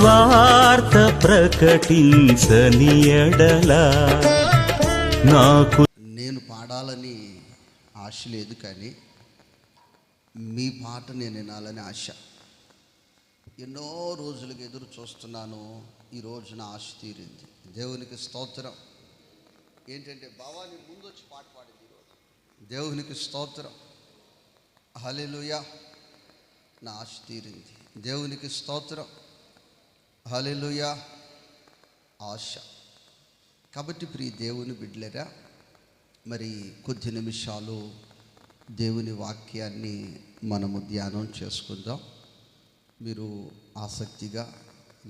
సువార్త ప్రకటించని ఎడల నాకు నేను పాడాలని ఆశ లేదు, కానీ మీ పాట నేను వినాలని ఆశ. ఎన్నో రోజులుగా ఎదురు చూస్తున్నాను. ఈ రోజున ఆశ తీరింది. దేవునికి స్తోత్రం. ఏంటంటే బావా నీ ముందు వచ్చి పాట పాడింది ఈరోజు. దేవునికి స్తోత్రం. హల్లెలూయా. నా ఆశ తీరింది. దేవునికి స్తోత్రం. హల్లెలూయా. ఆశ. కాబట్టి ప్రియ దేవుని బిడ్డలారా, మరి కొద్ది నిమిషాలు దేవుని వాక్యాన్ని మనము ధ్యానం చేసుకుందాం. మీరు ఆసక్తిగా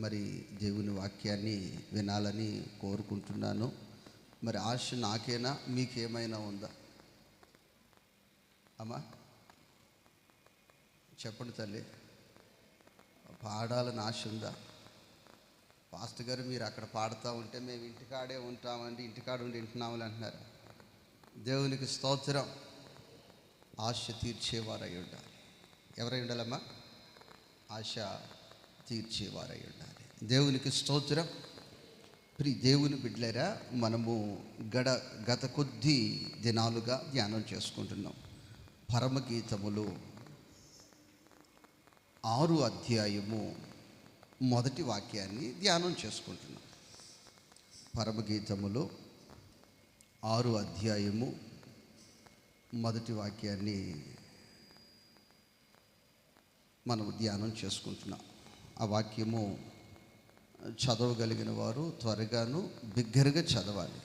మరి దేవుని వాక్యాన్ని వినాలని కోరుకుంటున్నాను. మరి ఆశ నాకేనా, మీకేమైనా ఉందా? అమ్మా చెప్పండి తల్లి. పాడాలని ఆశ ఉందా? పాస్టర్ గారు మీరు అక్కడ పాడుతూ ఉంటే మేము ఇంటికాడే ఉంటామండి, ఇంటికాడ ఉండి వింటున్నామని అంటున్నారు. దేవునికి స్తోత్రం. ఆశ తీర్చేవారై ఉండాలి. ఎవరై ఉండాలమ్మా? ఆశ తీర్చేవారై ఉండాలి. దేవునికి స్తోత్రం. ప్రియ దేవుని బిడ్డలారా, మనము గత కొద్ది దినాలుగా ధ్యానం చేసుకుంటున్నాం. పరమగీతములు 6వ అధ్యాయము మొదటి వాక్యాన్ని ధ్యానం చేసుకుంటున్నాం. పరమగీతములు 6వ అధ్యాయము మొదటి వాక్యాన్ని మనం ధ్యానం చేసుకుంటున్నాం. ఆ వాక్యము చదవగలిగిన వారు త్వరగాను బిగ్గరగా చదవాలి.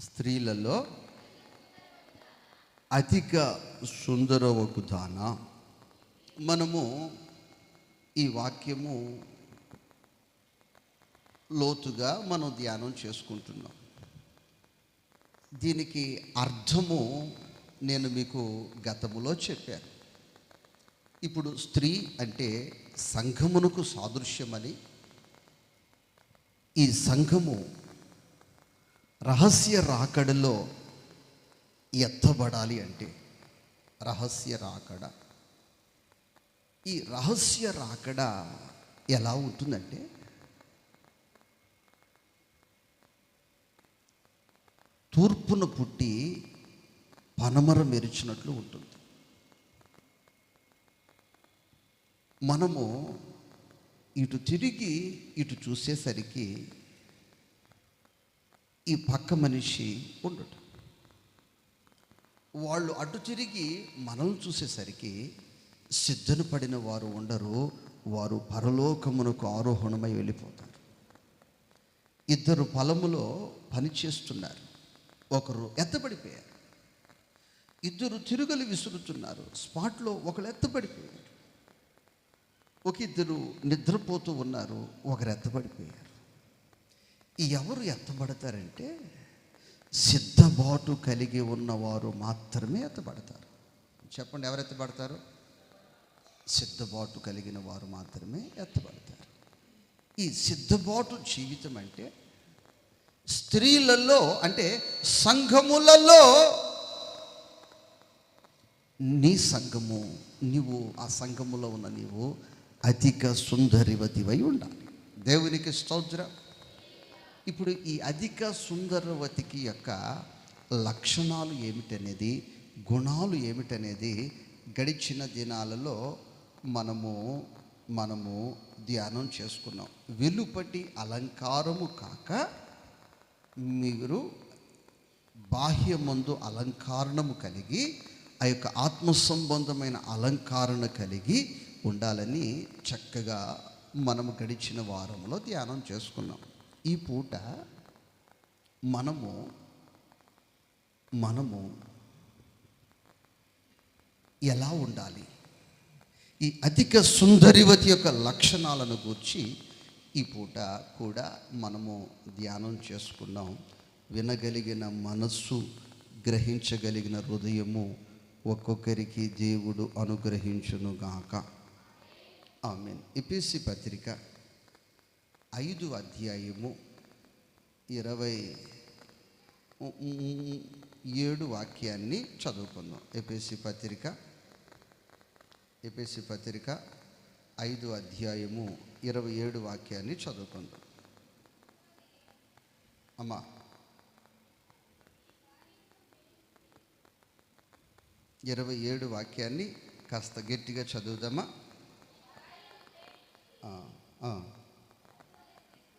స్త్రీలలో అధిక సుందరవకు దాన. మనము ఈ వాక్యము లోతుగా మనం ధ్యానం చేసుకుంటున్నాం. దీనికి అర్థము నేను మీకు గతములో చెప్పాను. ఇప్పుడు స్త్రీ అంటే సంఘమునకు సాదృశ్యమని, ఈ సంఘము రహస్య రాకడలో ఎత్తబడాలి అంటే, రహస్య రాకడ, ఈ రహస్య రాకడ ఎలా ఉంటుందంటే, తూర్పున పుట్టి పనమర మెరిచినట్లు ఉంటుంది. మనము ఇటు తిరిగి ఇటు చూసేసరికి ఈ పక్క మనిషి ఉండడు. వాళ్ళు అటు తిరిగి మనల్ని చూసేసరికి సిద్ధను పడిన వారు ఉండరు. వారు పరలోకమునకు ఆరోహణమై వెళ్ళిపోతారు. ఇద్దరు పొలములో పని చేస్తున్నారు. ఒకరు ఎత్తబడిపోయారు. ఇద్దరు తిరుగలు విసురుతున్నారు. స్పాట్లో ఒకరు ఎత్తబడిపోయారు. ఇద్దరు నిద్రపోతూ ఉన్నారు. ఒకరు ఎత్తబడిపోయారు. ఎవరు ఎత్తబడతారంటే, సిద్ధబాటు కలిగి ఉన్నవారు మాత్రమే ఎత్తబడతారు. చెప్పండి, ఎవరు ఎత్తబడతారు? సిద్ధబాటు కలిగిన వారు మాత్రమే ఎత్తబడతారు. ఈ సిద్ధబాటు జీవితం అంటే, స్త్రీలలో అంటే సంఘములలో నీ సంఘము, నీవు ఆ సంఘములో ఉన్న నీవు అధిక సుందరివతివై ఉండాలి. దేవునికి స్తోత్రం. ఇప్పుడు ఈ అధిక సుందరవతికి యొక్క లక్షణాలు ఏమిటనేది, గుణాలు ఏమిటనేది గడిచిన దినాలలో మనము ధ్యానం చేసుకున్నాం. వెలుపటి అలంకారము కాక మీరు బాహ్యమందు అలంకారణము కలిగి, ఆ యొక్క ఆత్మ సంబంధమైన అలంకరణ కలిగి ఉండాలని చక్కగా మనము గడిచిన వారంలో ధ్యానం చేసుకున్నాం. ఈ పూట మనము ఎలా ఉండాలి, ఈ అధిక సుందరివతి యొక్క లక్షణాలను గూర్చి ఈ పూట కూడా మనము ధ్యానం చేసుకున్నాం. వినగలిగిన మనస్సు, గ్రహించగలిగిన హృదయము ఒక్కొక్కరికి దేవుడు అనుగ్రహించునుగాక. ఆమేన్. ఎఫెసీ పత్రిక 5వ అధ్యాయము 7 వాక్యాన్ని చదువుకుందాం. ఎఫెసీ పత్రిక 5 అధ్యాయము 27 వాక్యాన్ని చదువుకుందాం. అమ్మా 27 వాక్యాన్ని కాస్త గట్టిగా చదువుదామా?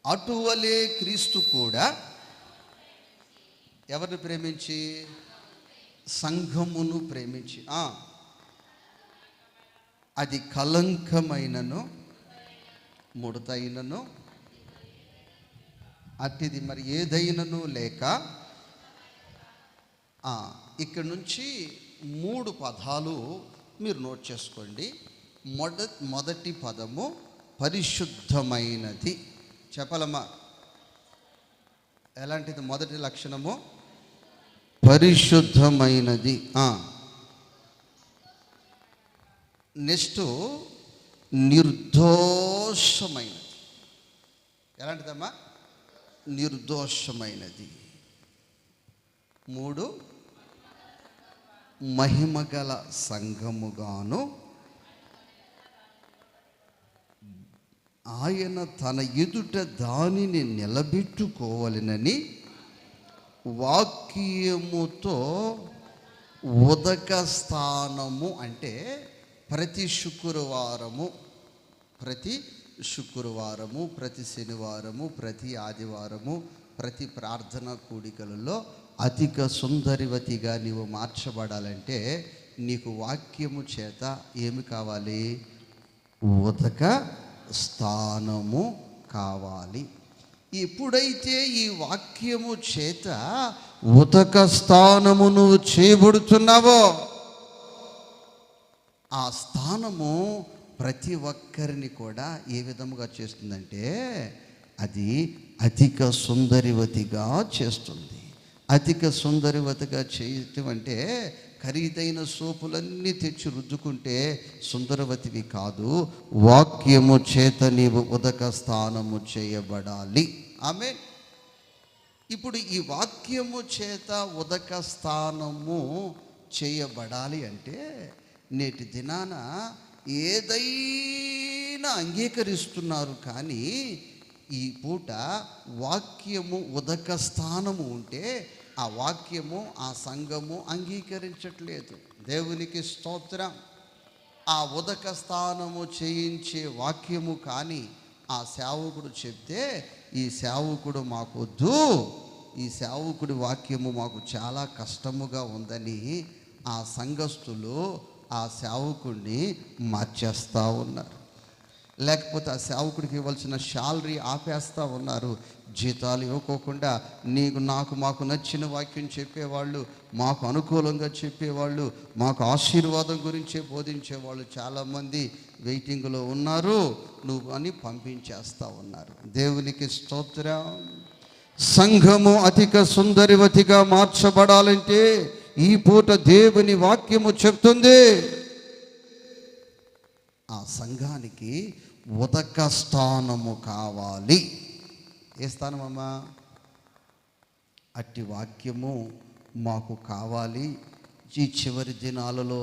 అటువలే క్రీస్తు కూడా ఎవరిని ప్రేమించి? సంఘమును ప్రేమించి, అది కలంకమైనను ముడతైనను అట్టిది మరి ఏదైనను లేక. ఇక్కడ నుంచి 3 పదాలు మీరు నోట్ చేసుకోండి. మొదటి పదము పరిశుద్ధమైనది. చెప్పాలమ్మా, ఎలాంటిది? మొదటి లక్షణము పరిశుద్ధమైనది. నెక్స్ట్ నిర్దోషమైనది. ఎలాంటిదమ్మా? నిర్దోషమైనది. 3 మహిమగల సంఘముగాను ఆయన తన ఎదుట దానిని నిలబెట్టుకోవాలనని వాక్యముతో ఉదక స్థానము, అంటే ప్రతి శుక్రవారము, ప్రతి శనివారము, ప్రతి ఆదివారము, ప్రతి ప్రార్థనా కూడికలలో అధిక సుందరివతిగా నీవు మార్చబడాలంటే నీకు వాక్యము చేత ఏమి కావాలి? ఉదక స్థానము కావాలి. ఎప్పుడైతే ఈ వాక్యము చేత ఉదక స్థానము నువ్వు చేయబడుతున్నావో, ఆ స్థానము ప్రతి ఒక్కరిని కూడా ఏ విధముగా చేస్తుందంటే అది అధిక సుందరివతిగా చేస్తుంది. అధిక సుందరివతిగా చేయటం అంటే ఖరీదైన సోపులన్నీ తెచ్చి రుద్దుకుంటే సుందరవతివి కాదు. వాక్యము చేత నీవు ఉదక స్థానము చేయబడాలి. ఆమె ఇప్పుడు ఈ వాక్యము చేత ఉదక స్థానము చేయబడాలి అంటే నేటి దినాన ఏదైనా అంగీకరిస్తున్నారు, కానీ ఈ పూట వాక్యము ఉదక స్థానము ఉంటే ఆ వాక్యము, ఆ సంఘము అంగీకరించట్లేదు. దేవునికి స్తోత్రం. ఆ ఉదక స్థానము చేయించే వాక్యము కానీ ఆ సేవకుడు చెప్తే, ఈ సేవకుడు మాకొద్దు, ఈ సేవకుడి వాక్యము మాకు చాలా కష్టముగా ఉందని ఆ సంఘస్థులు ఆ సేవకుడిని మార్చేస్తూ ఉన్నారు. లేకపోతే ఆ సేవకుడికి ఇవ్వాల్సిన శాలరీ ఆపేస్తూ ఉన్నారు. జీతాలు ఇవ్వకోకుండా మాకు నచ్చిన వాక్యం చెప్పేవాళ్ళు, మాకు అనుకూలంగా చెప్పేవాళ్ళు, మాకు ఆశీర్వాదం గురించే బోధించేవాళ్ళు చాలామంది వెయిటింగ్లో ఉన్నారు, నువ్వు అని పంపించేస్తూ ఉన్నారు. దేవునికి స్తోత్రం. సంఘము అధిక సుందరివతిగా మార్చబడాలంటే ఈ పూట దేవుని వాక్యము చెప్తుంది, ఆ సంఘానికి ఉదక స్థానము కావాలి. ఏ స్థానం అమ్మా? అట్టి వాక్యము మాకు కావాలి. ఈ చివరి దినాలలో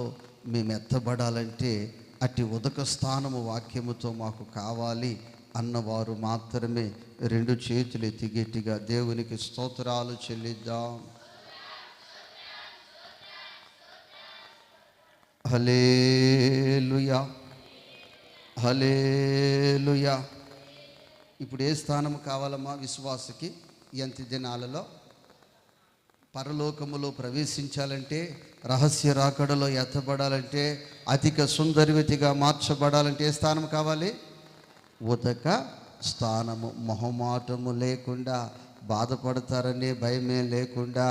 మేము ఎత్తబడాలంటే అట్టి ఉదక స్థానము వాక్యముతో మాకు కావాలి అన్నవారు మాత్రమే 2 చేతులు ఎత్తి గట్టిగా దేవునికి స్తోత్రాలు చెల్లిద్దాం. హల్లెలూయా, హల్లెలూయా. ఇప్పుడు ఏ స్థానం కావాలమ్మా విశ్వాసకి? ఎంత దినాలలో పరలోకములో ప్రవేశించాలంటే, రహస్య రాకడలో ఎత్తబడాలంటే, అధిక సుందరివతిగా మార్చబడాలంటే ఏ స్థానం కావాలి? ఉదక స్థానము. మొహమాటము లేకుండా, బాధపడతారనే భయమే లేకుండా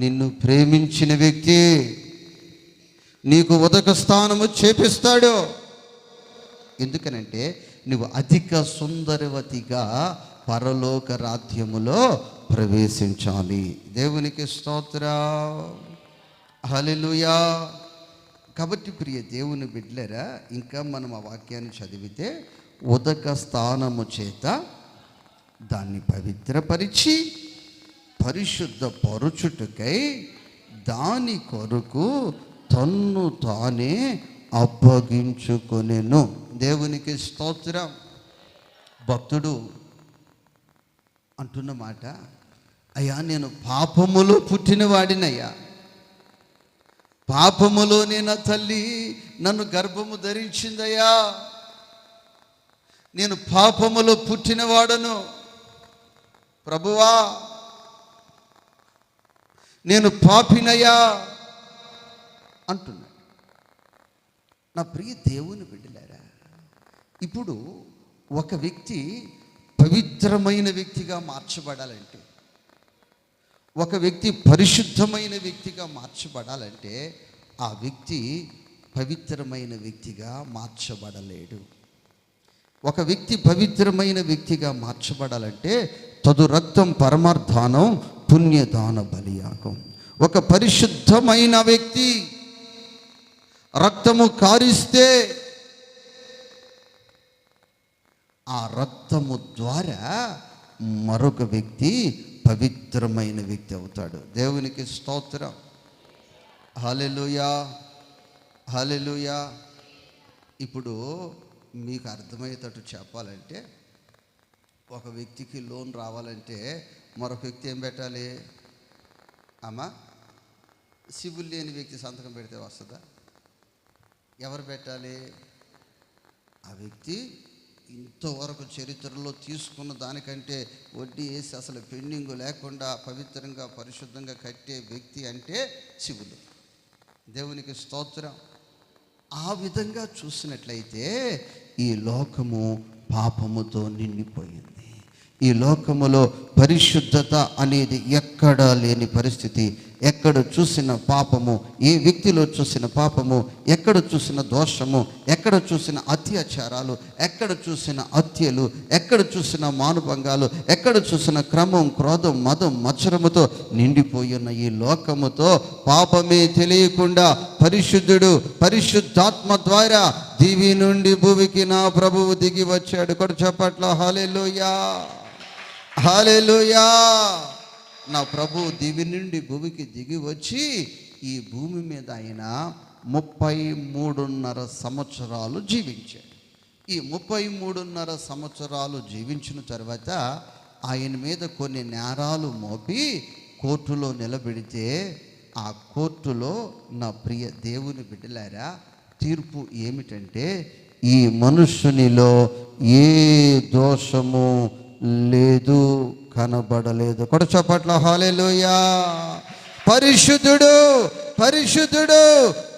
నిన్ను ప్రేమించిన వ్యక్తి నీకు ఉదక స్థానము చేపిస్తాడు. ఎందుకనంటే నువ్వు అధిక సుందరవతిగా పరలోక రాజ్యములో ప్రవేశించాలి. దేవునికి స్తోత్రం, హల్లెలూయా. కాబట్టి ప్రియ దేవుని బిడ్డలారా, ఇంకా మనం ఆ వాక్యాన్ని చదివితే ఉదక స్థానము చేత దాన్ని పవిత్రపరిచి పరిశుద్ధపరచుటకై దాని కొరకు తన్ను తానే అప్పగించుకొనెను. దేవునికి స్తోత్రం. భక్తుడు అంటున్న మాట, అయ్యా నేను పాపములో పుట్టినవాడినయ్యా, పాపములోనే నా తల్లి నన్ను గర్భము ధరించిందయ్యా, నేను పాపములో పుట్టినవాడను ప్రభువా, నేను పాపినయ్యా అంటున్నాడు. నా ప్రియ దేవుని బిడ్డలారా, ఇప్పుడు ఒక వ్యక్తి పవిత్రమైన వ్యక్తిగా మార్చబడాలంటే, ఒక వ్యక్తి పరిశుద్ధమైన వ్యక్తిగా మార్చబడాలంటే ఆ వ్యక్తి పవిత్రమైన వ్యక్తిగా మార్చబడలేడు. ఒక వ్యక్తి పవిత్రమైన వ్యక్తిగా మార్చబడాలంటే తదు రక్తం పరమార్థానం పుణ్యదాన బలియాగం. ఒక పరిశుద్ధమైన వ్యక్తి రక్తము కారిస్తే ఆ రక్తము ద్వారా మరొక వ్యక్తి పవిత్రమైన వ్యక్తి అవుతాడు. దేవునికి స్తోత్రం. హల్లెలూయా, హల్లెలూయా. ఇప్పుడు మీకు అర్థమయ్యేటట్టు చెప్పాలంటే, ఒక వ్యక్తికి లోన్ రావాలంటే మరొక వ్యక్తి ఏం పెట్టాలి అమ్మా? సిబిల్ లేని వ్యక్తి సంతకం పెడితే వస్తుందా? ఎవరు పెట్టాలి? ఆ వ్యక్తి ఇంతవరకు చరిత్రలో తీసుకున్న దానికంటే వడ్డీ వేసి అసలు పెండింగ్ లేకుండా పవిత్రంగా పరిశుద్ధంగా కట్టే వ్యక్తి అంటే శివుడు. దేవునికి స్తోత్రం. ఆ విధంగా చూసినట్లయితే ఈ లోకము పాపముతో నిండిపోయింది. ఈ లోకములో పరిశుద్ధత అనేది ఎక్కడా లేని పరిస్థితి. ఎక్కడ చూసిన పాపము, ఏ వ్యక్తిలో చూసిన పాపము, ఎక్కడ చూసిన దోషము, ఎక్కడ చూసిన అత్యాచారాలు, ఎక్కడ చూసిన హత్యలు, ఎక్కడ చూసిన మానుభంగాలు, ఎక్కడ చూసిన క్రమం, క్రోధం, మదం, మత్సరముతో నిండిపోయిన ఈ లోకముతో పాపమే తెలియకుండా పరిశుద్ధుడు పరిశుద్ధాత్మ ద్వారా దివి నుండి భూమికి నా ప్రభువు దిగి వచ్చాడు. కూడా చెప్పట్ల హల్లెలూయా, హల్లెలూయా. నా ప్రభు దివి నుండి భూమికి దిగి వచ్చి ఈ భూమి మీద ఆయన 33.5 సంవత్సరాలు జీవించాడు. ఈ 33.5 సంవత్సరాలు జీవించిన తర్వాత ఆయన మీద కొన్ని నేరాలు మోపి కోర్టులో నిలబెడితే, ఆ కోర్టులో నా ప్రియ దేవుని బిడ్డలారా తీర్పు ఏమిటంటే, ఈ మనుష్యునిలో ఏ దోషము లేదు, కనబడలేదు. కొడ చప్పట్ల హల్లెలూయా. పరిశుద్ధుడు పరిశుద్ధుడు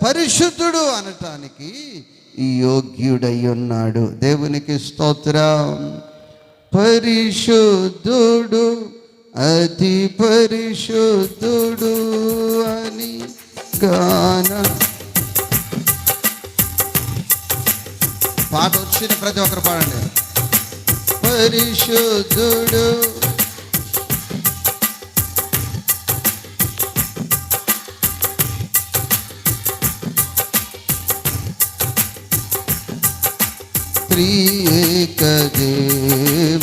పరిశుద్ధుడు అనటానికి యోగ్యుడై ఉన్నాడు. దేవునికి స్తోత్రం. పరిశుద్ధుడు అతి పరిశుద్ధుడు అని గాన పాట వచ్చిన ప్రతి ఒక్కరు పాడండి. పరిశుద్ధుడు త్రియేక దేవుడైనా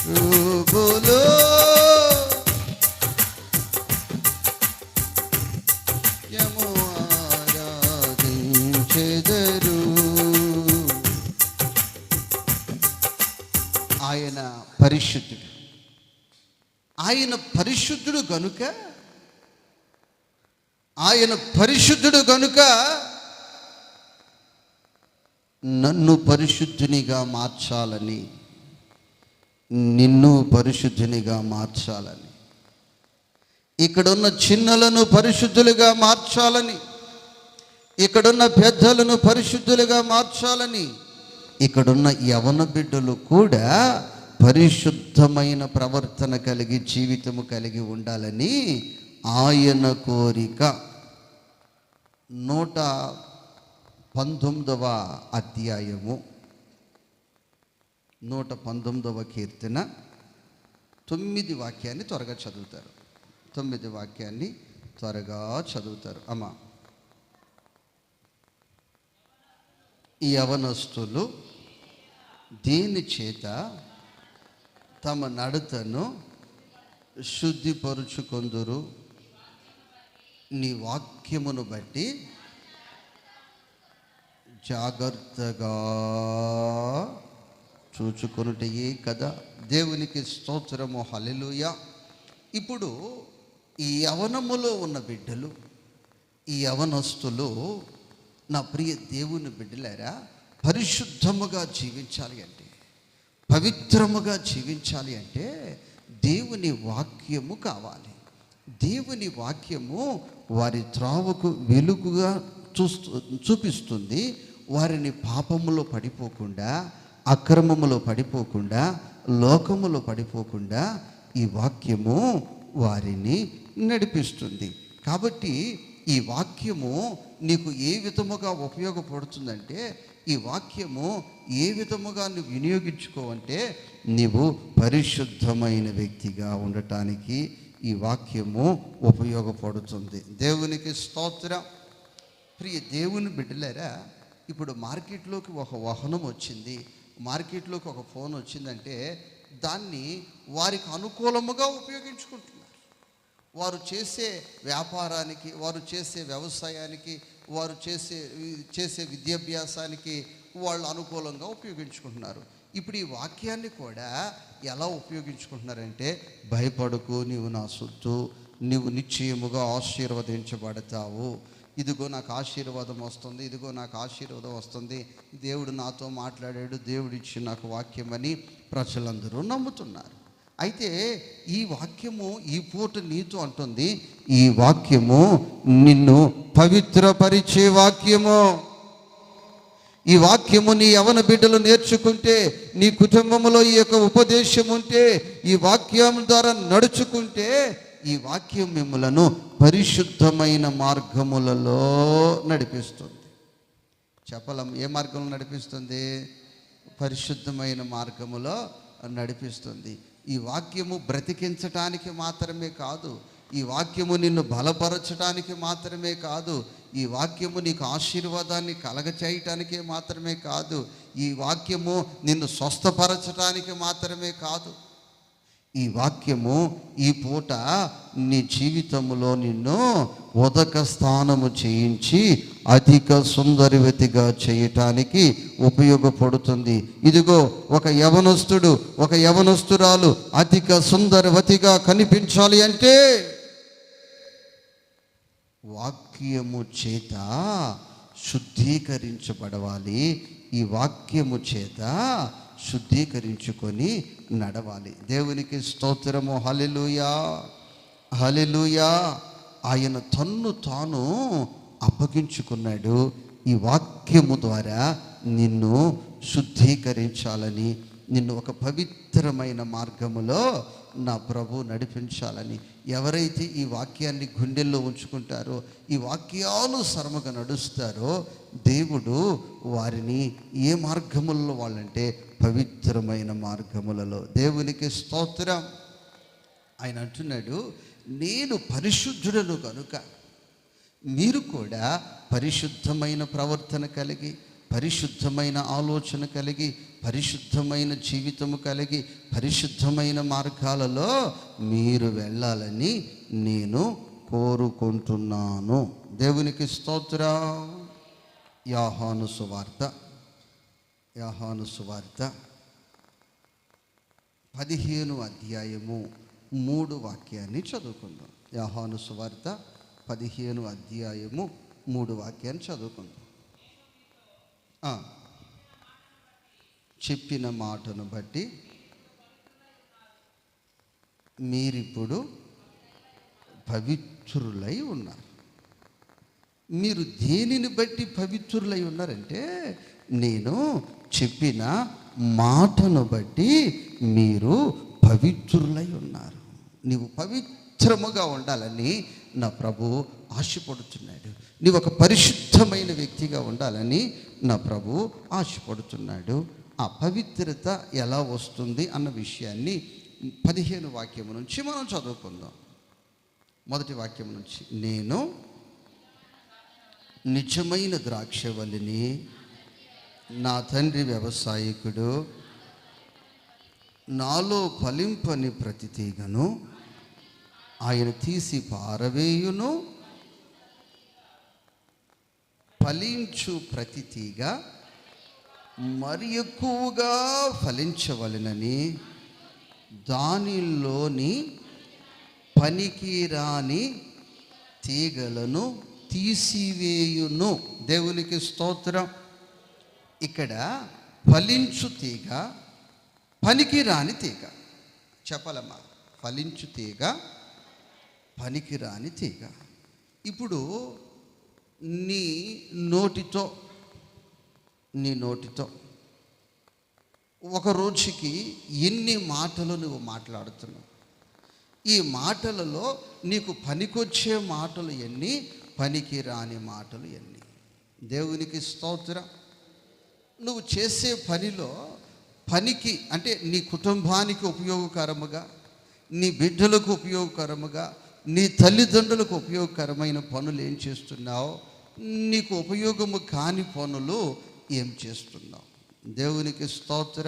ప్రభులో ఆరాధించెదరు. ఆయన పరిశుద్ధుడు. ఆయన పరిశుద్ధుడు గనుక నన్ను పరిశుద్ధునిగా మార్చాలని, నిన్ను పరిశుద్ధునిగా మార్చాలని, ఇక్కడున్న చిన్నలను పరిశుద్ధులుగా మార్చాలని, ఇక్కడున్న పెద్దలను పరిశుద్ధులుగా మార్చాలని, ఇక్కడున్న యవన బిడ్డలు కూడా పరిశుద్ధమైన ప్రవర్తన కలిగి జీవితము కలిగి ఉండాలని ఆయన కోరిక. 119వ అధ్యాయము 119వ కీర్తన 9 వాక్యాన్ని త్వరగా చదువుతారు. 9 వాక్యాన్ని త్వరగా చదువుతారు అమ్మా. ఈ యవనస్తులు దీని చేత తమ నడతను శుద్ధిపరుచుకొందురు, నీ వాక్యమును బట్టి జాగ్రత్తగా చూచుకొనుటయే కదా. దేవునికి స్తోత్రము, హల్లెలూయా. ఇప్పుడు ఈ యవనములో ఉన్న బిడ్డలు, ఈ యవనస్తులు, నా ప్రియ దేవుని బిడ్డలారా, పరిశుద్ధముగా జీవించాలి అంటే, పవిత్రముగా జీవించాలి అంటే దేవుని వాక్యము కావాలి. దేవుని వాక్యము వారి త్రావకు వెలుగుగా చూపిస్తుంది. వారిని పాపములో పడిపోకుండా, అక్రమములో పడిపోకుండా, లోకములో పడిపోకుండా ఈ వాక్యము వారిని నడిపిస్తుంది. కాబట్టి ఈ వాక్యము నీకు ఏ విధముగా ఉపయోగపడుతుందంటే, ఈ వాక్యము ఏ విధముగా నువ్వు వినియోగించుకోవంటే, నీవు పరిశుద్ధమైన వ్యక్తిగా ఉండటానికి ఈ వాక్యము ఉపయోగపడుతుంది. దేవునికి స్తోత్రం. ప్రియ దేవుని బిడ్డలారా, ఇప్పుడు మార్కెట్లోకి ఒక వాహనం వచ్చింది, మార్కెట్లోకి ఒక ఫోన్ వచ్చిందంటే దాన్ని వారికి అనుకూలముగా ఉపయోగించుకుంటున్నారు. వారు చేసే వ్యాపారానికి, వారు చేసే వ్యవసాయానికి, వారు చేసే విద్యాభ్యాసానికి వాళ్ళు అనుకూలంగా ఉపయోగించుకుంటున్నారు. ఇప్పుడు ఈ వాక్యాన్ని కూడా ఎలా ఉపయోగించుకుంటున్నారంటే, భయపడకు, నీవు నా సొత్తు, నీవు నిశ్చయముగా ఆశీర్వదించబడతావు, ఇదిగో నాకు ఆశీర్వాదం వస్తుంది, ఇదిగో నాకు ఆశీర్వాదం వస్తుంది, దేవుడు నాతో మాట్లాడాడు, దేవుడు ఇచ్చి నాకు వాక్యం అని ప్రజలందరూ నమ్ముతున్నారు. అయితే ఈ వాక్యము ఈ పూట నీతో అంటుంది, ఈ వాక్యము నిన్ను పవిత్రపరిచే వాక్యము. ఈ వాక్యము నీ యవన బిడ్డలు నేర్చుకుంటే, నీ కుటుంబంలో ఈ యొక్క ఉపదేశం ఉంటే, ఈ వాక్యం ద్వారా నడుచుకుంటే, ఈ వాక్యం మిమ్మలను పరిశుద్ధమైన మార్గములలో నడిపిస్తుంది. చెప్పలం, ఏ మార్గంలో నడిపిస్తుంది? పరిశుద్ధమైన మార్గములో నడిపిస్తుంది. ఈ వాక్యము బ్రతికించటానికి మాత్రమే కాదు, ఈ వాక్యము నిన్ను బలపరచడానికి మాత్రమే కాదు, ఈ వాక్యము నీకు ఆశీర్వాదాన్ని కలగచేయటానికే మాత్రమే కాదు, ఈ వాక్యము నిన్ను స్వస్థపరచటానికి మాత్రమే కాదు. ఈ వాక్యము ఈ పూట నీ జీవితంలో నిన్ను ఉదక స్థానము చేయించి అధిక సుందరవతిగా చేయటానికి ఉపయోగపడుతుంది. ఇదిగో ఒక యవనస్తుడు, ఒక యవనస్తురాలు అధిక సుందరవతిగా కనిపించాలి అంటే వాక్యము చేత శుద్ధీకరించబడవాలి. ఈ వాక్యము చేత శుద్ధీకరించుకొని నడవాలి. దేవునికి స్తోత్రము, హల్లెలూయా, హల్లెలూయా. ఆయన తన్ను తాను అప్పగించుకున్నాడు ఈ వాక్యము ద్వారా నిన్ను శుద్ధీకరించాలని, నిన్ను ఒక పవిత్రమైన మార్గములో నా ప్రభు నడిపించాలని. ఎవరైతే ఈ వాక్యాన్ని గుండెల్లో ఉంచుకుంటారో, ఈ వాక్యానుసారముగా నడుస్తారో, దేవుడు వారిని ఏ మార్గములలో వాళ్ళంటే పవిత్రమైన మార్గములలో. దేవునికి స్తోత్రం. ఆయన అంటున్నాడు, నేను పరిశుద్ధుడను కనుక మీరు కూడా పరిశుద్ధమైన ప్రవర్తన కలిగి, పరిశుద్ధమైన ఆలోచన కలిగి, పరిశుద్ధమైన జీవితము కలిగి, పరిశుద్ధమైన మార్గాలలో మీరు వెళ్ళాలని నేను కోరుకుంటున్నాను. దేవునికి స్తోత్రం. యోహాను సువార్త 15 అధ్యాయము 3 వాక్యాన్ని చదువుకుందాం. యోహాను సువార్త 15 అధ్యాయము 3 వాక్యాన్ని చదువుకుందాం. చెప్పిన మాటను బట్టి మీరిప్పుడు పవిత్రులై ఉన్నారు. మీరు దేనిని బట్టి పవిత్రులై ఉన్నారంటే, నేను చెప్పిన మాటను బట్టి మీరు పవిత్రులై ఉన్నారు. నీవు పవిత్రముగా ఉండాలని నా ప్రభు ఆశపడుతున్నాడు. నీవు ఒక పరిశుద్ధమైన వ్యక్తిగా ఉండాలని నా ప్రభు ఆశపడుతున్నాడు. ఆ పవిత్రత ఎలా వస్తుంది అన్న విషయాన్ని 15 వాక్యము నుంచి మనం చదువుకుందాం. మొదటి వాక్యం నుంచి, నేను నిజమైన ద్రాక్షవల్లిని, నా తండ్రి వ్యవసాయకుడు, నాలో ఫలింపని ప్రతి తీగను ఆయన తీసి పారవేయును. ఫలించు ప్రతి తీగ మరి ఎక్కువగా ఫలించవలెనని దానిలోని పనికిరాని తీగలను తీసివేయును. దేవునికి స్తోత్రం. ఇక్కడ ఫలించు తీగ, పనికిరాని తీగ. చెప్పాలమ్మా, ఫలించు తీగ, పనికిరాని తీగ. ఇప్పుడు నీ నోటితో ఒక రోజుకి ఎన్ని మాటలు నువ్వు మాట్లాడుతున్నావు? ఈ మాటలలో నీకు పనికొచ్చే మాటలు ఎన్ని, పనికి రాని మాటలు ఎన్ని? దేవునికి స్తోత్రం. నువ్వు చేసే పనిలో పనికి అంటే నీ కుటుంబానికి ఉపయోగకరముగా, నీ బిడ్డలకు ఉపయోగకరముగా, నీ తల్లిదండ్రులకు ఉపయోగకరమైన పనులు ఏం చేస్తున్నావు? నీకు ఉపయోగము కాని పనులు ఏం చేస్తున్నావు? దేవునికి స్తోత్ర,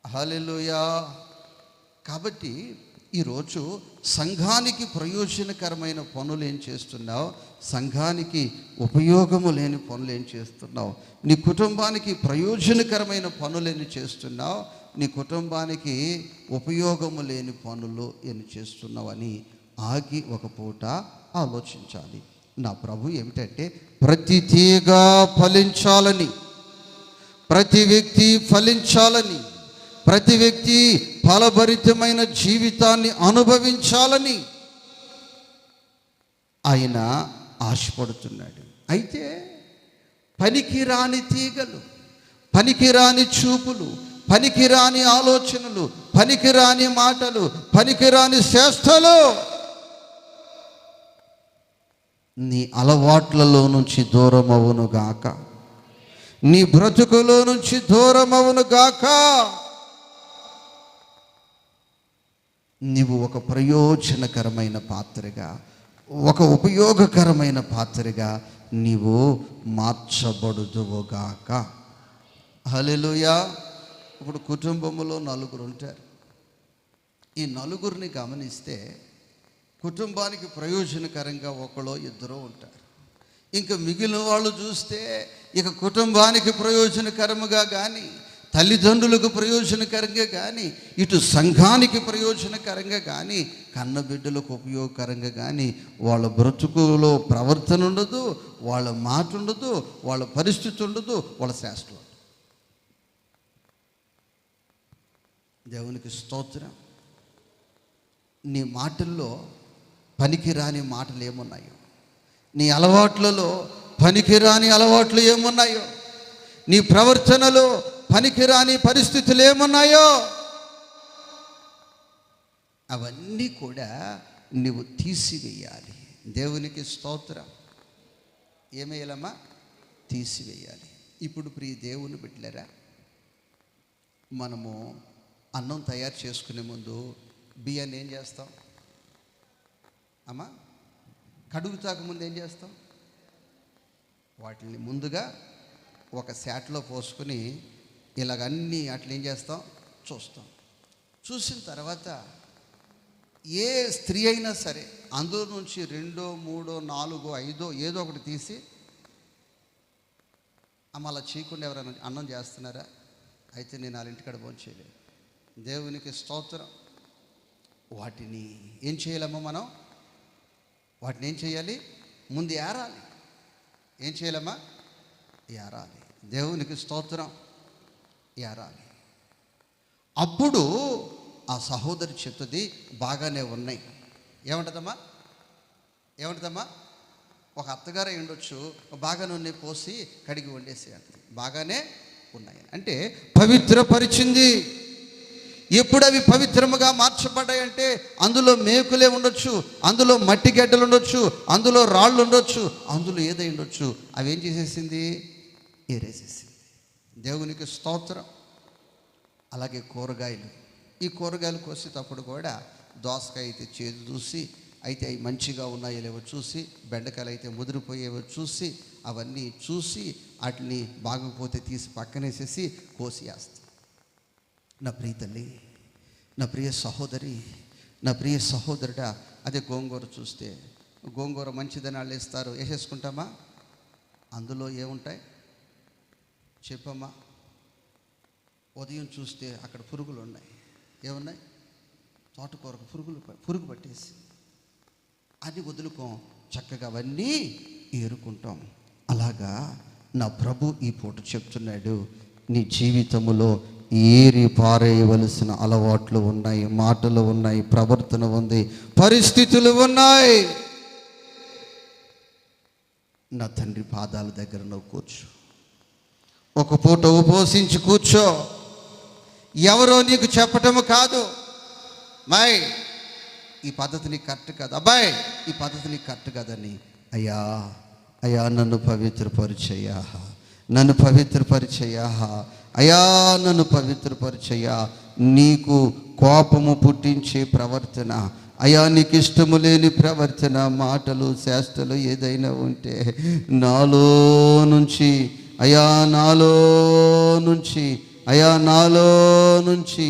హల్లెలూయా. కాబట్టి ఈరోజు సంఘానికి ప్రయోజనకరమైన పనులు ఏం చేస్తున్నావు? సంఘానికి ఉపయోగము లేని పనులు ఏం చేస్తున్నావు? నీ కుటుంబానికి ప్రయోజనకరమైన పనులు ఎన్ని చేస్తున్నావు? నీ కుటుంబానికి ఉపయోగము లేని పనులు ఎన్ని చేస్తున్నావు అని ఆగి ఒక పూట ఆలోచించాలి. నా ప్రభు ఏమిటంటే, ప్రతి తీగ ఫలించాలని, ప్రతి వ్యక్తి ఫలించాలని, ప్రతి వ్యక్తి ఫలభరితమైన జీవితాన్ని అనుభవించాలని ఆయన ఆశపడుతున్నాడు. అయితే పనికిరాని తీగలు, పనికిరాని చూపులు, పనికిరాని ఆలోచనలు, పనికిరాని మాటలు, పనికిరాని చేష్టలు నీ అలవాట్లలో నుంచి దూరమవును గాక, నీ బ్రతుకులో నుంచి దూరమవును గాక. నీవు ఒక ప్రయోజనకరమైన పాత్రగా, ఒక ఉపయోగకరమైన పాత్రగా నీవు మార్చబడుదువుగాక. హల్లెలూయా. ఇప్పుడు కుటుంబంలో నలుగురు ఉంటారు. ఈ నలుగురిని గమనిస్తే కుటుంబానికి ప్రయోజనకరంగా ఒకళ్ళో ఇద్దరో ఉంటారు. ఇంకా మిగిలిన వాళ్ళు చూస్తే ఇక కుటుంబానికి ప్రయోజనకరముగా కానీ, తల్లిదండ్రులకు ప్రయోజనకరంగా కానీ, ఇటు సంఘానికి ప్రయోజనకరంగా కానీ, కన్నబిడ్డలకు ఉపయోగకరంగా కానీ వాళ్ళ బ్రతుకులో ప్రవర్తన ఉండదు, వాళ్ళ మాట ఉండదు, వాళ్ళ పరిస్థితి ఉండదు, వాళ్ళ శాస్త్రం. దేవునికి స్తోత్రం. నీ మాటల్లో పనికిరాని మాటలు ఏమున్నాయో, నీ అలవాట్లలో పనికిరాని అలవాట్లు ఏమున్నాయో, నీ ప్రవర్తనలో పనికిరాని పరిస్థితులు ఏమున్నాయో అవన్నీ కూడా నువ్వు తీసివేయాలి. దేవునికి స్తోత్రం. ఏమేయాలమ్మా? తీసివేయాలి. ఇప్పుడు ప్రియ దేవుని బిడ్డలారా, మనము అన్నం తయారు చేసుకునే ముందు బియ్యాన్ని ఏం చేస్తాం అమ్మా? కడుగుతాక ముందు ఏం చేస్తాం? వాటిని ముందుగా ఒక శాట్లో పోసుకొని ఇలాగన్నీ అట్లా ఏం చేస్తాం? చూస్తాం. చూసిన తర్వాత ఏ స్త్రీ అయినా సరే అందులో నుంచి 2, 3, 4, 5 ఏదో ఒకటి తీసి, అమ్మ అలా చేయకుండా ఎవరైనా అన్నం చేస్తున్నారా? అయితే నేను వాళ్ళ ఇంటికాడ భోజనం చేయలేదు. దేవునికి స్తోత్రం. వాటిని ఏం చేయాలమ్మా? మనం వాటిని ఏం చేయాలి? ముందు ఏరాలి. ఏం చేయాలమ్మా? ఏరాలి. దేవునికి స్తోత్రం. ఏరాలి. అప్పుడు ఆ సహోదరి చెప్తుంది, బాగానే ఉన్నాయి. ఏమంటుందమ్మా? ఒక అత్తగారు అయి ఉండొచ్చు, బాగా నూనె పోసి కడిగి వండేసి అంటుంది. బాగానే ఉన్నాయి అంటే పవిత్రపరిచింది. ఎప్పుడు అవి పవిత్రముగా మార్చబడ్డాయంటే అందులో మేకులే ఉండొచ్చు, అందులో మట్టి గడ్డలు ఉండొచ్చు, అందులో రాళ్ళు ఉండొచ్చు, అందులో ఏదై ఉండొచ్చు. అవి ఏం చేసేసింది? ఏరేసేసింది. దేవునికి స్తోత్రం. అలాగే కూరగాయలు, ఈ కూరగాయలు కోసేటప్పుడు కూడా దోసకాయ అయితే చేదు చూసి, అయితే అవి మంచిగా ఉన్నాయో లేవో చూసి, బెండకాయలు అయితే ముదిరిపోయేవో చూసి, అవన్నీ చూసి వాటిని బాగోపోతే తీసి పక్కనేసేసి కోసి వేస్తాం. నా ప్రియ తల్లి, నా ప్రియ సహోదరి, నా ప్రియ సహోదరుడా, అదే గోంగూర చూస్తే గోంగూర మంచిదని వాళ్ళు ఇస్తారు, వేసేసుకుంటామా? అందులో ఏముంటాయి చెప్పమ్మా? ఉదయం చూస్తే అక్కడ పురుగులు ఉన్నాయి. ఏమున్నాయి? తోటకూరకు పురుగు పట్టేసి అది వదులుకోం, చక్కగా అవన్నీ ఏరుకుంటాం. అలాగా నా ప్రభు ఈ పూట చెప్తున్నాడు, నీ జీవితంలో ఏరి పారేయవలసిన అలవాట్లు ఉన్నాయి, మాటలు ఉన్నాయి, ప్రవర్తన ఉంది, పరిస్థితులు ఉన్నాయి. నా తండ్రి పాదాల దగ్గర నువ్వు కూర్చో, ఒక పూట ఉపవసించి కూర్చో. ఎవరో నీకు చెప్పటము కాదు, మాయ్ ఈ పద్ధతి నీకు కరెక్ట్ కాదు, అబ్బాయి ఈ పద్ధతి నీకు కరెక్ట్ కాదని, అయ్యా అయ్యా నన్ను పవిత్రపరిచయ్యా, నన్ను పవిత్రపరిచయ్యా, అయ్యా నన్ను పవిత్రపరిచయ్యా. నీకు కోపము పుట్టించే ప్రవర్తన, అయ్యా నీకు ఇష్టము లేని ప్రవర్తన, మాటలు చేష్టలు ఏదైనా ఉంటే నాలో నుంచి అయ్యా, నాలో నుంచి అయ్యా, నాలో నుంచి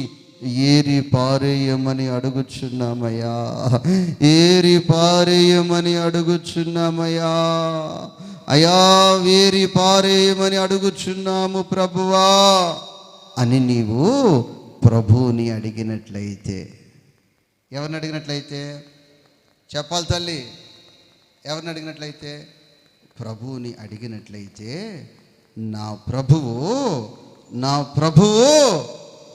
ఏరి పారేయమని అడుగుచున్నామయ్యా, ఏరి పారేయమని అడుగుచున్నామయ్యా, అయ్యా వేరి పారేయమని అడుగుచున్నాము ప్రభువా అని నీవు ప్రభువుని అడిగినట్లయితే, ఎవరిని అడిగినట్లయితే చెప్పాలి తల్లి, ఎవరిని అడిగినట్లయితే? ప్రభువుని అడిగినట్లయితే నా ప్రభువు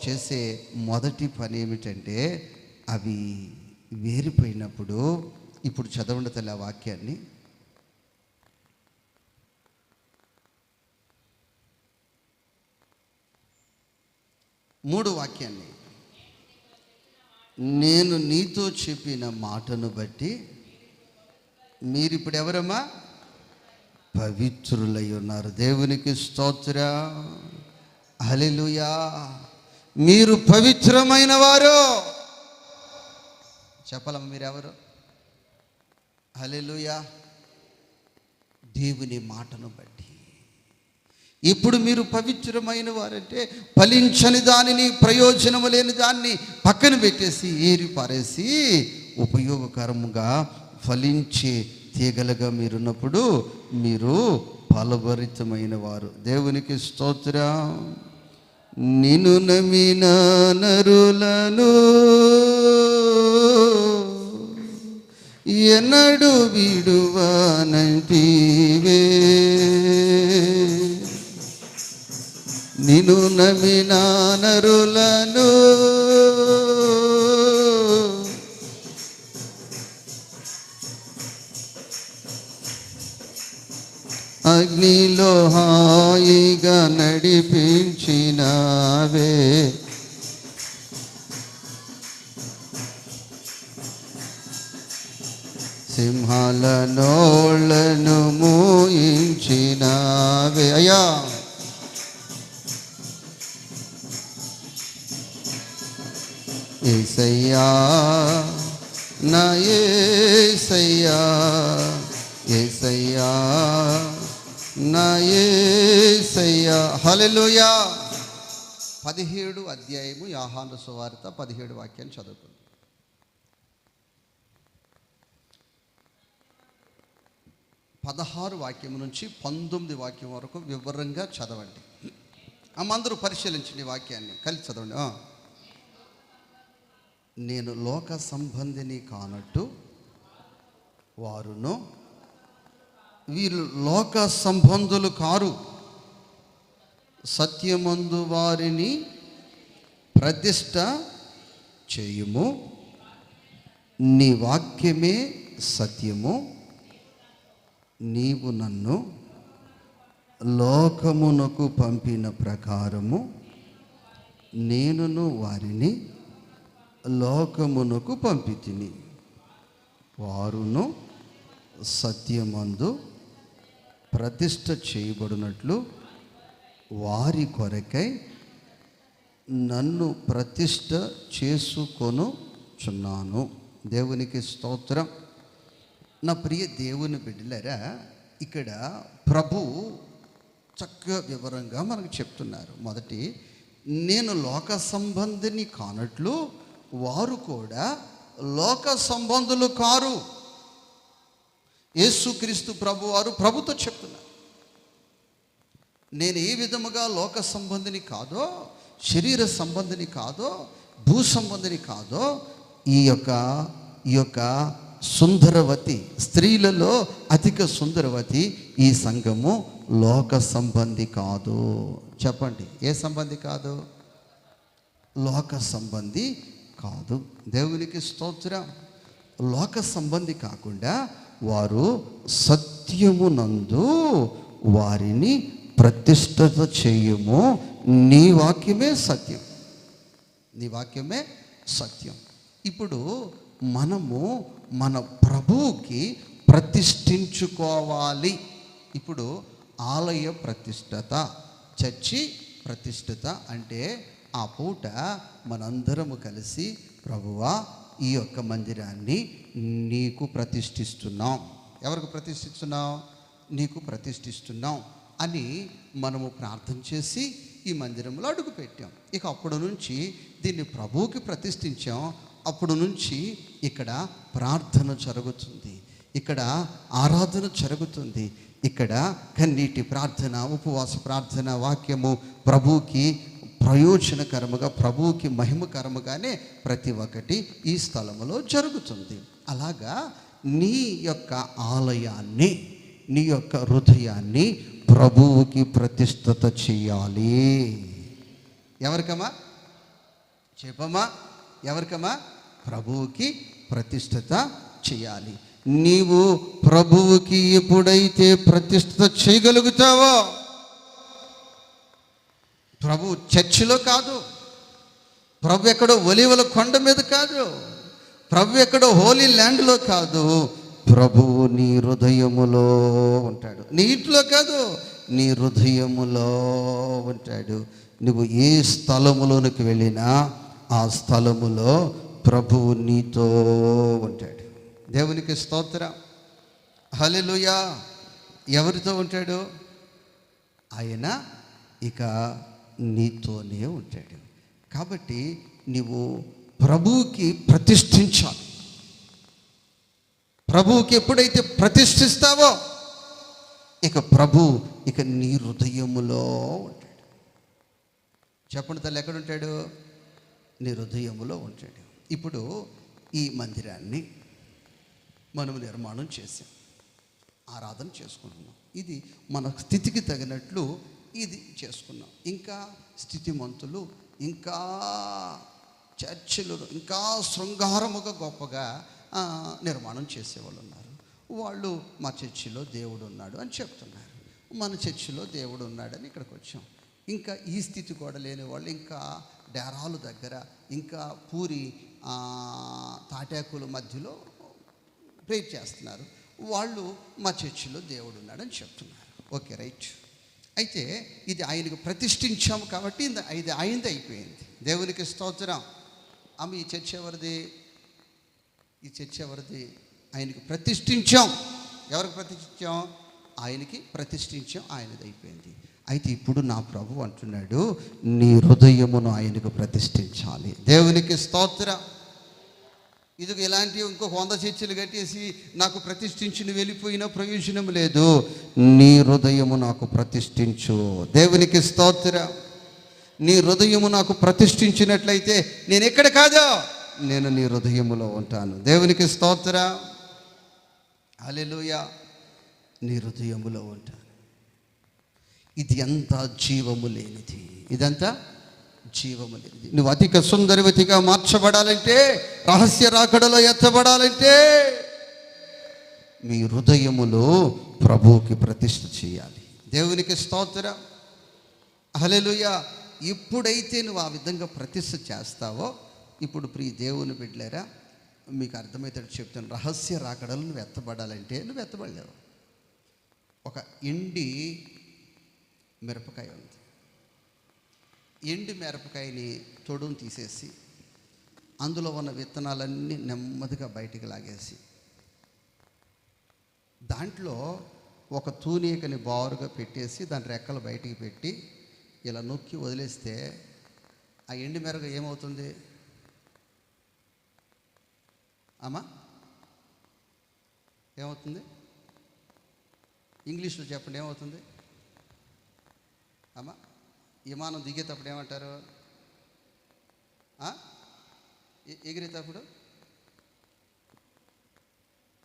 చేసే మొదటి పని ఏమిటంటే, అవి వేరిపోయినప్పుడు, ఇప్పుడు చదవండి తల్లి ఆ వాక్యాన్ని. మూడు వాక్యాన్ని. నేను నీతో చెప్పిన మాటను బట్టి మీరు ఇప్పుడు ఎవరమ్మా? పవిత్రులై ఉన్నారు. దేవునికి స్తోత్రం, హల్లెలూయా. మీరు పవిత్రమైన వారు. చెప్పాలమ్మా మీరెవరు? హల్లెలూయా. దేవుని మాటను బట్టి ఇప్పుడు మీరు పవిత్రమైన వారంటే, ఫలించని దానిని, ప్రయోజనము లేని దాన్ని పక్కన పెట్టేసి ఏరి పారేసి ఉపయోగకరముగా ఫలించే తీగలుగా మీరున్నప్పుడు మీరు ఫలభరితమైన వారు. దేవునికి స్తోత్రం. నిన్ను నమ్మిన నరులను ఎన్నడు విడువనంటివే, నిన్ను నమ్మిన నరులను అగ్నిలో హాయిగా నడిపించినావే, సింహాల నోళ్లను మూయించినావే. అయ్యా యేసయ్యా, నా యేసయ్యా, యేసయ్యా, నా యేసయ్యా. హల్లెలూయా. 17 అధ్యాయము యోహాను సువార్త 17 వాక్యాన్ని చదువుకుందాం. 16 వాక్యం నుంచి 19 వాక్యం వరకు వివరంగా చదవండి. అందరూ పరిశీలించండి వాక్యాన్ని, కలిసి చదవండి. నేను లోక సంబంధిని కానట్టు వారును, వీరు లోక సంబంధులు కారు, సత్యమందు వారిని ప్రతిష్ట చేయుము, నీ వాక్యమే సత్యము, నీవు నన్ను లోకమునకు పంపిన ప్రకారము నేనును వారిని లోకమునకు పంపితిని, వారును సత్యమందు ప్రతిష్ట చేయబడినట్లు వారి కొరకై నన్ను ప్రతిష్ట చేసుకొనుచున్నాను. దేవునికి స్తోత్రం. నా ప్రియ దేవుని బిడ్డలారా, ఇక్కడ ప్రభు చక్కగా వివరంగా మనకు చెప్తున్నారు. మొదటి, నేను లోక సంబంధిని కానట్లు వారు కూడా లోక సంబంధులు కారు. యేసుక్రీస్తు ప్రభువారు ప్రభుతో చెప్తున్నారు, నేను ఏ విధముగా లోక సంబంధిని కాదో, శరీర సంబంధిని కాదో, భూ సంబంధిని కాదో, ఈ యొక్క సుందరవతి, స్త్రీలలో అధిక సుందరవతి ఈ సంఘము లోక సంబంధి కాదు. చెప్పండి, ఏ సంబంధి కాదు? లోక సంబంధి కాదు. దేవునికి స్తోత్రం. లోక సంబంధి కాకుండా వారు సత్యమునందు వారిని ప్రతిష్ఠిత చేయము. నీ వాక్యమే సత్యం, నీ వాక్యమే సత్యం. ఇప్పుడు మనము మన ప్రభువుకి ప్రతిష్ఠించుకోవాలి. ఇప్పుడు ఆలయ ప్రతిష్ఠత, చర్చి ప్రతిష్ఠిత అంటే ఆ పూట మనందరము కలిసి, ప్రభువా ఈ యొక్క మందిరాన్ని నీకు ప్రతిష్ఠిస్తున్నాం. ఎవరికి ప్రతిష్ఠిస్తున్నాం? నీకు ప్రతిష్ఠిస్తున్నాం అని మనము ప్రార్థన చేసి ఈ మందిరంలో అడుగు పెట్టాం. ఇక అప్పుడు నుంచి దీన్ని ప్రభువుకి ప్రతిష్ఠించాం. అప్పుడు నుంచి ఇక్కడ ప్రార్థన జరుగుతుంది, ఇక్కడ ఆరాధన జరుగుతుంది, ఇక్కడ కన్నీటి ప్రార్థన, ఉపవాస ప్రార్థన, వాక్యము ప్రభువుకి ప్రయోజనకరముగా, ప్రభువుకి మహిమకరముగానే ప్రతి ఒక్కటి ఈ స్థలములో జరుగుతుంది. అలాగా నీ యొక్క ఆలయాన్ని, నీ యొక్క హృదయాన్ని ప్రభువుకి ప్రతిష్ఠిత చేయాలి. ఎవరికమ్మా? చెప్పమ్మా, ఎవరికమ్మా? ప్రభువుకి ప్రతిష్ఠిత చేయాలి. నీవు ప్రభువుకి ఎప్పుడైతే ప్రతిష్ఠిత చేయగలుగుతావో, ప్రభు చర్చిలో కాదు, ప్రభు ఎక్కడో ఒలీవల కొండ మీద కాదు, ప్రభు ఎక్కడో హోలీ ల్యాండ్లో కాదు, ప్రభువు నీ హృదయములో ఉంటాడు. నీ ఇంట్లో కాదు, నీ హృదయములో ఉంటాడు. నువ్వు ఏ స్థలములోనికి వెళ్ళినా ఆ స్థలములో ప్రభువు నీతో ఉంటాడు. దేవునికి స్తోత్రం, హల్లెలూయా. ఎవరితో ఉంటాడు? ఆయన ఇక నీతోనే ఉంటాడు. కాబట్టి నీవు ప్రభువుకి ప్రతిష్ఠించాలి. ప్రభువుకి ఎప్పుడైతే ప్రతిష్ఠిస్తావో ఇక ప్రభు ఇక నీ హృదయములో ఉంటాడు. చెప్పండి తల్లి, ఎక్కడ ఉంటాడు? నీ హృదయములో ఉంటాడు. ఇప్పుడు ఈ మందిరాన్ని మనము నిర్మాణం చేసాం, ఆరాధన చేసుకుంటున్నాం. ఇది మన స్థితికి తగినట్లు ఇది చేసుకున్నాం. ఇంకా స్థితిమంతులు, ఇంకా చర్చిలు ఇంకా శృంగారముగా గొప్పగా నిర్మాణం చేసేవాళ్ళు ఉన్నారు. వాళ్ళు మా చర్చిలో దేవుడు ఉన్నాడు అని చెప్తున్నారు. మన చర్చిలో దేవుడు ఉన్నాడని ఇక్కడికి వచ్చాం. ఇంకా ఈ స్థితి కూడా లేని వాళ్ళు ఇంకా డేరాలు దగ్గర, ఇంకా పూరి తాటాకుల మధ్యలో ప్రేర్ చేస్తున్నారు. వాళ్ళు మా చర్చిలో దేవుడు ఉన్నాడని చెప్తున్నారు. Okay, right. అయితే ఇది ఆయనకు ప్రతిష్ఠించాము కాబట్టి ఇది ఆయనది అయిపోయింది. దేవునికి స్తోత్రం. ఈ చర్చ ఎవరిది? ఈ చర్చ ఎవరిది? ఆయనకి ప్రతిష్ఠించాం. ఎవరికి ప్రతిష్ఠించాం? ఆయనకి ప్రతిష్ఠించాం, ఆయనది అయిపోయింది. అయితే ఇప్పుడు నా ప్రభు అంటున్నాడు, నీ హృదయమును ఆయనకు ప్రతిష్ఠించాలి. దేవునికి స్తోత్రం. ఇది ఇలాంటి ఇంకొక 100 చర్చలు కట్టేసి నాకు ప్రతిష్ఠించి వెళ్ళిపోయినా ప్రయోజనం లేదు. నీ హృదయము నాకు ప్రతిష్ఠించు. దేవునికి స్తోత్రం. నీ హృదయము నాకు ప్రతిష్ఠించినట్లయితే నేను ఎక్కడ కాదో నేను నీ హృదయములో ఉంటాను. దేవునికి స్తోత్రం, హల్లెలూయా. నీ హృదయములో ఉంటాను. ఇది అంతా జీవము లేనిది, ఇదంతా జీవము లేనిది. నువ్వు అధిక సుందరవతిగా మార్చబడాలంటే, రహస్య రాకడలో ఎత్తబడాలంటే మీ హృదయములో ప్రభువుకి ప్రతిష్ఠ చేయాలి. దేవునికి స్తోత్రం, హల్లెలూయా. ఎప్పుడైతే నువ్వు ఆ విధంగా ప్రతిష్ఠ చేస్తావో, ఇప్పుడు ప్రియ దేవుని బిడ్డలారా, మీకు అర్థమవుతాడు చెప్తాను. రహస్య రాకడలు నువ్వు ఎత్తబడాలంటే నువ్వు ఎత్తబడలేవు. ఒక ఎండి మిరపకాయ ఉంది. ఎండి మిరపకాయని తొడును తీసేసి అందులో ఉన్న విత్తనాలన్నీ నెమ్మదిగా బయటికి లాగేసి దాంట్లో ఒక తూనీకని బారుగా పెట్టేసి దాని రెక్కలు బయటికి పెట్టి ఇలా నొక్కి వదిలేస్తే ఆ ఎండు మెరగ ఏమవుతుంది అమ్మా? ఏమవుతుంది? ఇంగ్లీష్లో చెప్పండి, ఏమవుతుంది అమ్మా? విమానం దిగేటప్పుడు ఏమంటారు?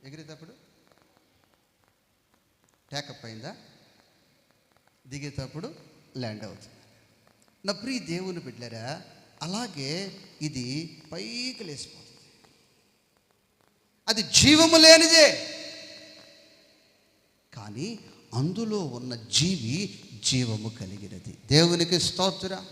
ఎగిరేటప్పుడు టేకప్ అయిందా? దిగేటప్పుడు ల్యాండ్ అవుతుంది. నా ప్రియ దేవుని బిడ్డలారా, అలాగే ఇది పైకి లేసిపోతుంది. అది జీవము లేనిదే, కానీ అందులో ఉన్న జీవి జీవము కలిగినది. దేవునికి స్తోత్రం.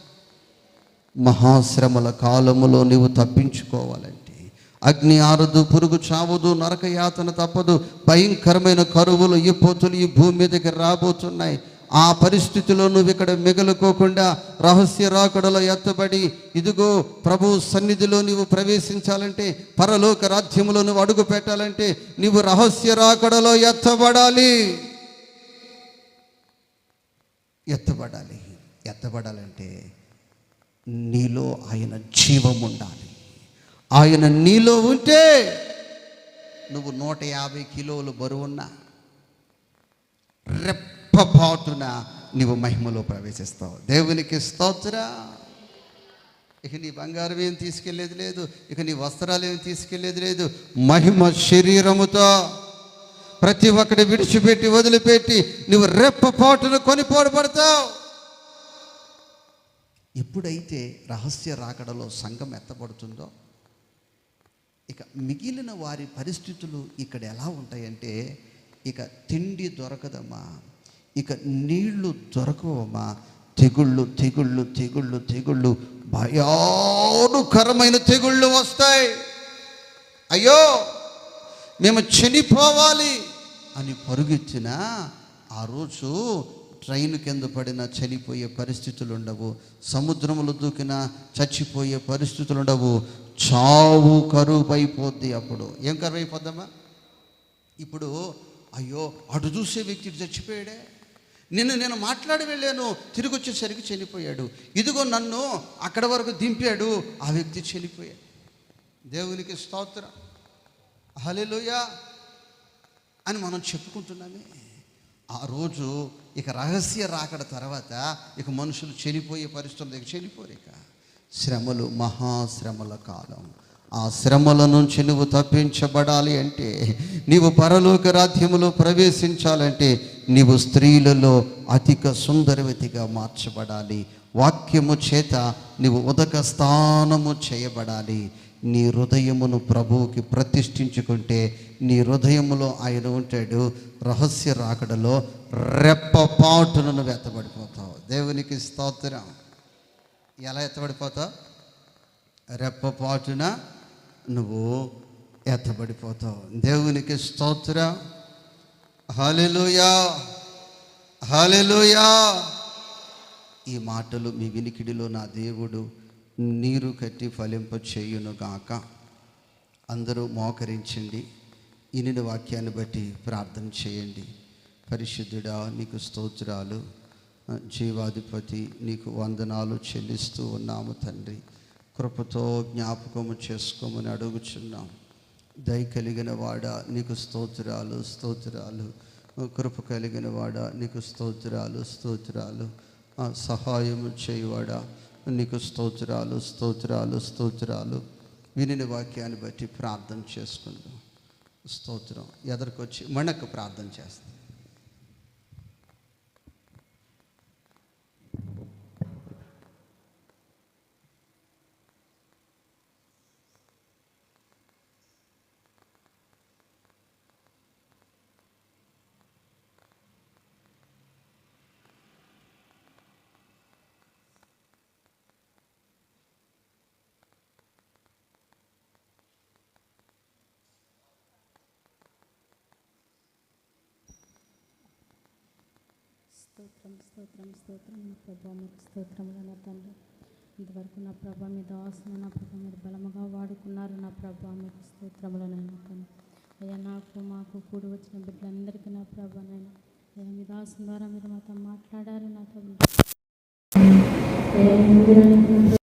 మహాశ్రమల కాలములో నీవు తప్పించుకోవాలంటే అగ్ని ఆరదు, పురుగు చావదు, నరక యాతన తప్పదు, భయంకరమైన కరువులు విపత్తులు ఈ భూమి మీదకి రాబోతున్నాయి. ఆ పరిస్థితిలో నువ్వు ఇక్కడ మిగలుకోకుండా రహస్య రాకడలో ఎత్తబడి ఇదిగో ప్రభు సన్నిధిలో నీవు ప్రవేశించాలంటే, పరలోక రాజ్యములో నువ్వు అడుగు పెట్టాలంటే నీవు రహస్య రాకడలో ఎత్తబడాలంటే నీలో ఆయన జీవం ఉండాలి. ఆయన నీలో ఉంటే నువ్వు 150 కిలోలు బరువున్నా రెప్పపాటున నీవు మహిమలో ప్రవేశిస్తావు. దేవునికి స్తోత్రం. ఇక నీ బంగారం ఏం తీసుకెళ్లేది లేదు, ఇక నీ వస్త్రాలు ఏం తీసుకెళ్లేది లేదు. మహిమ శరీరముతో ప్రతి ఒక్కటి విడిచిపెట్టి వదిలిపెట్టి నువ్వు రెప్పపాటున కొనిపోబడతావు. ఎప్పుడైతే రహస్య రాకడలో సంఘం ఎత్తబడుతుందో, ఇక మిగిలిన వారి పరిస్థితులు ఇక్కడ ఎలా ఉంటాయంటే, ఇక తిండి దొరకదమ్మా, ఇక నీళ్లు దొరకవమ్మా, తెగుళ్ళు తెగుళ్ళు తెగుళ్ళు తెగుళ్ళు భయానకరమైన తెగుళ్ళు వస్తాయి. అయ్యో మేము చనిపోవాలి అని పరుగెత్తిన ఆ రోజు ట్రైన్ కింద పడిన చనిపోయే పరిస్థితులు ఉండవు, సముద్రములు దూకిన చచ్చిపోయే పరిస్థితులు ఉండవు. చావు కరువు అయిపోద్ది. అప్పుడు ఏం కరువు అయిపోద్దమ్మా? ఇప్పుడు అయ్యో అటు చూసే వ్యక్తి చచ్చిపోయాడే, నేను మాట్లాడి వెళ్ళాను, తిరిగి వచ్చేసరికి చనిపోయాడు, ఇదిగో నన్ను అక్కడ వరకు దింపాడు, ఆ వ్యక్తి చనిపోయాడు. దేవునికి స్తోత్రం, హల్లెలూయా అని మనం చెప్పుకుంటున్నామే. ఆ రోజు ఇక రహస్య రాకడ తర్వాత ఇక మనుషులు చనిపోయే పరిస్థితులు, ఇక చనిపోరు. ఇక శ్రమలు, మహాశ్రమల కాలం. ఆ శ్రమల నుంచి నువ్వు తప్పించబడాలి అంటే, నీవు పరలోక రాజ్యములో ప్రవేశించాలంటే నీవు స్త్రీలలో అధిక సుందరవతిగా మార్చబడాలి. వాక్యము చేత నీవు ఉదక స్థానము చేయబడాలి. నీ హృదయమును ప్రభువుకి ప్రతిష్ఠించుకుంటే నీ హృదయములో ఆయన ఉంటాడు. రహస్య రాకడలో రెప్పపాటును నువ్వు ఎత్తబడిపోతావు. దేవునికి స్తోత్రం. ఎలా ఎత్తబడిపోతావు? రెప్పపాటున నువ్వు ఎత్తబడిపోతావు. దేవునికి స్తోత్రం, హల్లెలూయా, హల్లెలూయా. ఈ మాటలు మీ వినికిడిలో నా దేవుడు నీరు కట్టి ఫలింప చేయునుగాక. అందరూ మోకరించండి. ఇన్ని వాక్యాన్ని బట్టి ప్రార్థన చేయండి. పరిశుద్ధుడా నీకు స్తోత్రాలు, జీవాధిపతి నీకు వందనాలు చెల్లిస్తూ ఉన్నాము తండ్రి. కృపతో జ్ఞాపకము చేసుకోమని అడుగుచున్నాం. దయ కలిగిన వాడా నీకు స్తోత్రాలు, స్తోత్రాలు. కృప కలిగిన వాడా నీకు స్తోత్రాలు, స్తోత్రాలు. సహాయము చేయువాడా నీకు స్తోత్రాలు, స్తోత్రాలు, స్తోత్రాలు. వినిన వాక్యాన్ని బట్టి ప్రార్థన చేసుకుందాం. స్తోత్రం. ఎదరికొచ్చి మనకు ప్రార్థన చేస్తాం. స్తోత్రం, స్తోత్రం, స్తోత్రం. నా ప్రభా మీకు స్తోత్రములు నా తండ్రి. ఇంతవరకు నా ప్రభా మీ దాసును నా ప్రభా మీరు బలముగా వాడుకున్నారు. నా ప్రభా మీకు స్తోత్రములు నైనా తండ్రి. అయ్యా నాకు మాకు కూడి వచ్చిన బిడ్డలందరికీ నా ప్రభా నైనా అయ్యా మీ దాసుని ద్వారా మీరు మాతో మాట్లాడారు నా తండ్రి.